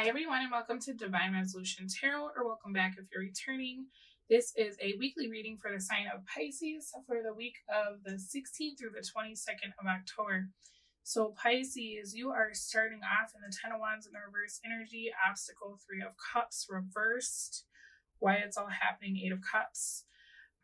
Hi, everyone, and welcome to Divine Resolution Tarot, or welcome back if you're returning. This is a weekly reading for the sign of Pisces for the week of the 16th through the 22nd of October. So, Pisces, you are starting off in the Ten of Wands in the reverse energy, obstacle, Three of Cups reversed. Why it's all happening, Eight of Cups.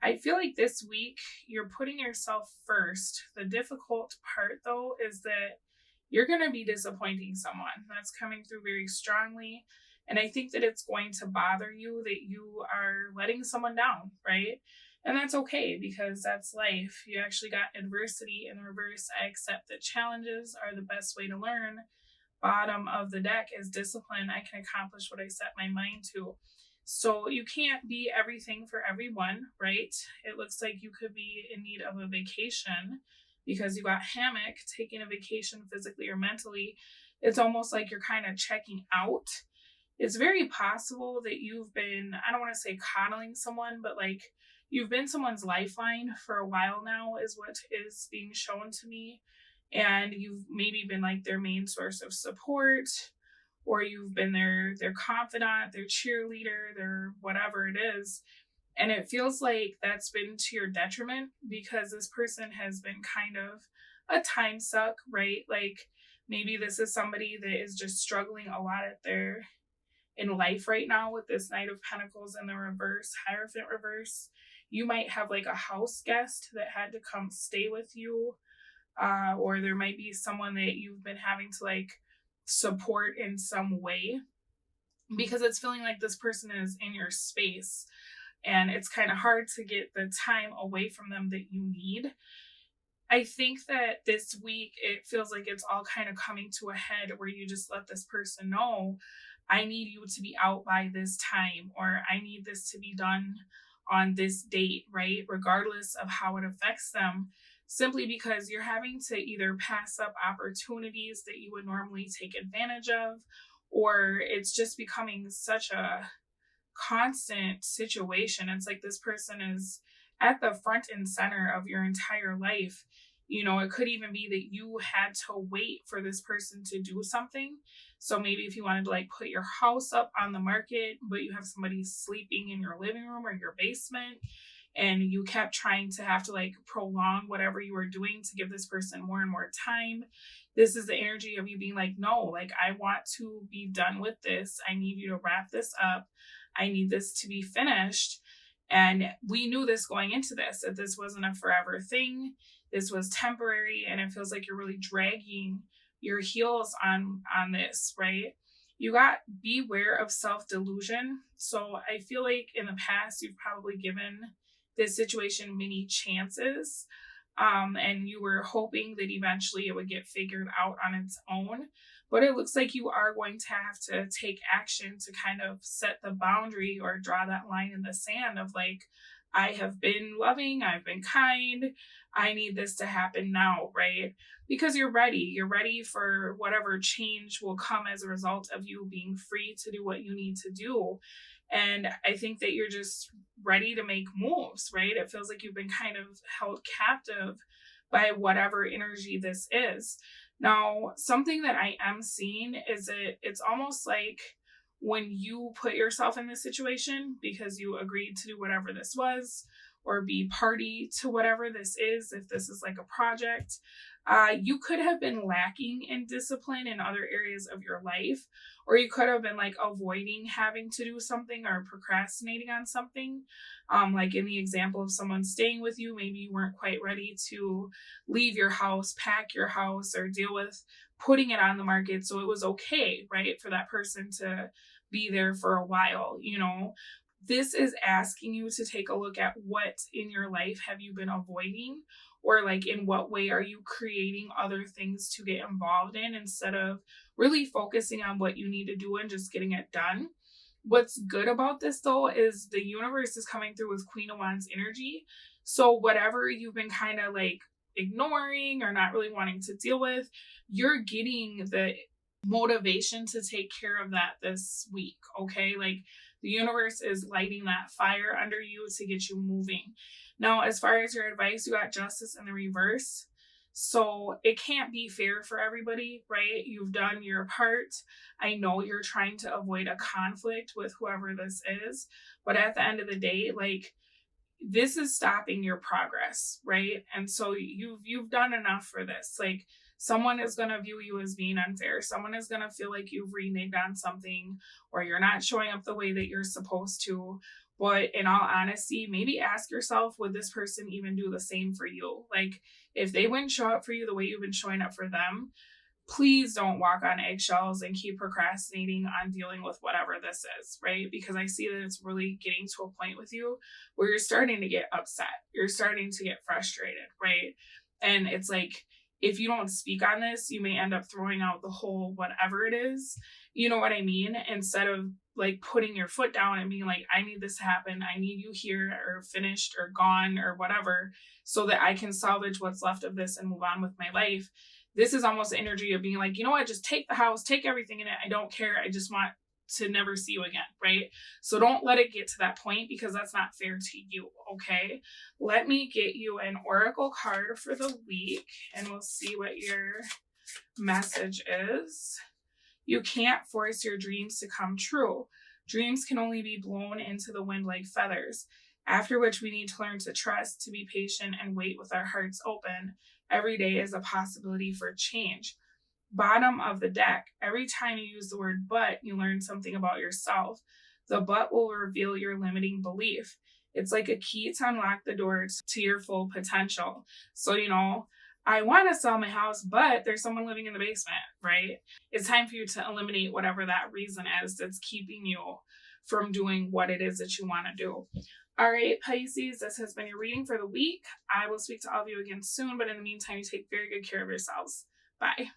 I feel like this week you're putting yourself first. The difficult part, though, is that you're going to be disappointing someone. That's coming through very strongly. And I think that it's going to bother you that you are letting someone down, right? And that's okay because that's life. You actually got adversity in the reverse. I accept that challenges are the best way to learn. Bottom of the deck is discipline. I can accomplish what I set my mind to. So you can't be everything for everyone, right? It looks like you could be in need of a vacation because you got hammock, taking a vacation physically or mentally. It's almost like you're kind of checking out. It's very possible that you've been, I don't want to say coddling someone, but like you've been someone's lifeline for a while now is what is being shown to me. And you've maybe been like their main source of support, or you've been their confidant, their cheerleader, their whatever it is. And it feels like that's been to your detriment because this person has been kind of a time suck, right? Like maybe this is somebody that is just struggling a lot in life right now with this Knight of Pentacles in the reverse, Hierophant reverse. You might have like a house guest that had to come stay with you, or there might be someone that you've been having to like support in some way because it's feeling like this person is in your space and it's kind of hard to get the time away from them that you need. I think that this week it feels like it's all kind of coming to a head where you just let this person know, I need you to be out by this time, or I need this to be done on this date, right? Regardless of how it affects them, simply because you're having to either pass up opportunities that you would normally take advantage of, or it's just becoming such a constant situation. It's like this person is at the front and center of your entire life. You know, it could even be that you had to wait for this person to do something. So maybe if you wanted to like put your house up on the market, but you have somebody sleeping in your living room or your basement, and you kept trying to have to like prolong whatever you were doing to give this person more and more time. This is the energy of you being like, no, like I want to be done with this. I need you to wrap this up. I need this to be finished. And we knew this going into this, that this wasn't a forever thing. This was temporary. And it feels like you're really dragging your heels on this, right? You got beware of self-delusion. So I feel like in the past, you've probably given this situation many chances. And you were hoping that eventually it would get figured out on its own. But it looks like you are going to have to take action to kind of set the boundary or draw that line in the sand of like, I have been loving, I've been kind, I need this to happen now, right? Because you're ready. You're ready for whatever change will come as a result of you being free to do what you need to do. And I think that you're just ready to make moves, right? It feels like you've been kind of held captive by whatever energy this is. Now, something that I am seeing is that it's almost like when you put yourself in this situation because you agreed to do whatever this was or be party to whatever this is, if this is like a project, you could have been lacking in discipline in other areas of your life, or you could have been like avoiding having to do something or procrastinating on something. Like in the example of someone staying with you, maybe you weren't quite ready to leave your house, pack your house, or deal with putting it on the market. So it was okay, right, for that person to be there for a while, you know. This is asking you to take a look at what in your life have you been avoiding, or like in what way are you creating other things to get involved in instead of really focusing on what you need to do and just getting it done. What's good about this though is the universe is coming through with Queen of Wands energy. So whatever you've been kind of like ignoring or not really wanting to deal with, you're getting the motivation to take care of that this week, okay? Like the universe is lighting that fire under you to get you moving. Now, as far as your advice, you got Justice in the reverse. So it can't be fair for everybody, right? You've done your part. I know you're trying to avoid a conflict with whoever this is, but at the end of the day, like, this is stopping your progress, right? And so you've done enough for this. Like, someone is going to view you as being unfair. Someone is going to feel like you've reneged on something, or you're not showing up the way that you're supposed to. But in all honesty, maybe ask yourself, would this person even do the same for you? Like, if they wouldn't show up for you the way you've been showing up for them, please don't walk on eggshells and keep procrastinating on dealing with whatever this is, right? Because I see that it's really getting to a point with you where you're starting to get upset. You're starting to get frustrated, right? And it's like, if you don't speak on this, you may end up throwing out the whole whatever it is. You know what I mean? Instead of like putting your foot down and being like, I need this to happen. I need you here or finished or gone or whatever, so that I can salvage what's left of this and move on with my life. This is almost the energy of being like, you know what, just take the house, take everything in it. I don't care. I just want to never see you again, right? So don't let it get to that point, because that's not fair to you, okay? Let me get you an oracle card for the week, and we'll see what your message is. You can't force your dreams to come true. Dreams can only be blown into the wind like feathers, after which we need to learn to trust, to be patient, and wait with our hearts open. Every day is a possibility for change. Bottom of the deck. Every time you use the word but, you learn something about yourself. The but will reveal your limiting belief. It's like a key to unlock the door to your full potential. So, I want to sell my house, but there's someone living in the basement, right? It's time for you to eliminate whatever that reason is that's keeping you from doing what it is that you want to do. All right, Pisces, this has been your reading for the week. I will speak to all of you again soon, but in the meantime, you take very good care of yourselves. Bye.